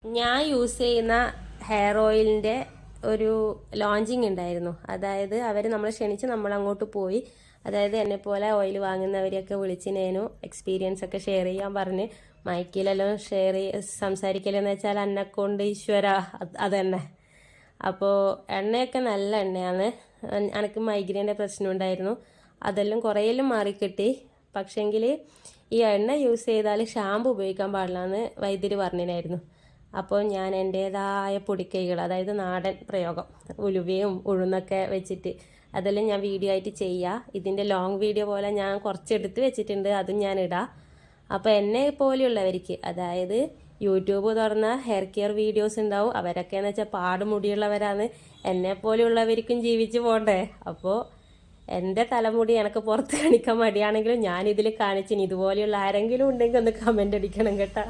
ഞാൻ യൂസ് ചെയ്യുന്ന ഹെയർ ഓയിലിൻ്റെ ഒരു ലോഞ്ചിങ് ഉണ്ടായിരുന്നു. അതായത് അവർ നമ്മളെ ക്ഷണിച്ച് നമ്മൾ അങ്ങോട്ട് പോയി. അതായത് എന്നെപ്പോലെ ഓയിൽ വാങ്ങുന്നവരെയൊക്കെ വിളിച്ചിനേനു എക്സ്പീരിയൻസ് ഒക്കെ ഷെയർ ചെയ്യാൻ പറഞ്ഞ് മൈക്കിലെല്ലാം സംസാരിക്കലെന്ന് വെച്ചാൽ അന്നെക്കൊണ്ട് ഈശ്വര അത് തന്നെ. അപ്പോൾ എണ്ണയൊക്കെ നല്ല എണ്ണയാണ്. എനിക്ക് മൈഗ്രെയിൻ്റെ പ്രശ്നം ഉണ്ടായിരുന്നു, അതെല്ലാം കുറേയെല്ലാം മാറിക്കിട്ടി. പക്ഷേങ്കിൽ ഈ എണ്ണ യൂസ് ചെയ്താൽ ഷാമ്പു ഉപയോഗിക്കാൻ പാടില്ലെന്ന് വൈദ്യർ പറഞ്ഞിരുന്നു. അപ്പോൾ ഞാൻ എൻ്റേതായ പൊടിക്കൈകൾ, അതായത് നാടൻ പ്രയോഗം, ഉലുവയും ഉഴുന്നൊക്കെ വെച്ചിട്ട് അതെല്ലാം ഞാൻ വീഡിയോ ആയിട്ട് ചെയ്യാം. ഇതിൻ്റെ ലോങ് വീഡിയോ പോലെ ഞാൻ കുറച്ചെടുത്ത് വെച്ചിട്ടുണ്ട്, അതും ഞാൻ ഇടാം. അപ്പോൾ എന്നെ പോലെയുള്ളവർക്ക്, അതായത് യൂട്യൂബ് തുറന്ന ഹെയർ കെയർ വീഡിയോസ് ഉണ്ടാവും, അവരൊക്കെ എന്ന് വെച്ചാൽ പാടുമുടിയുള്ളവരാണ്. എന്നെ പോലെയുള്ളവർക്കും ജീവിച്ച് പോകണ്ടേ. അപ്പോൾ എൻ്റെ തലമുടി എനിക്ക് പുറത്ത് കാണിക്കാൻ മടിയാണെങ്കിലും ഞാനിതിൽ കാണിച്ചിന്. ഇതുപോലെയുള്ള ആരെങ്കിലും ഉണ്ടെങ്കിൽ ഒന്ന് കമൻ്റ് അടിക്കണം കേട്ടോ.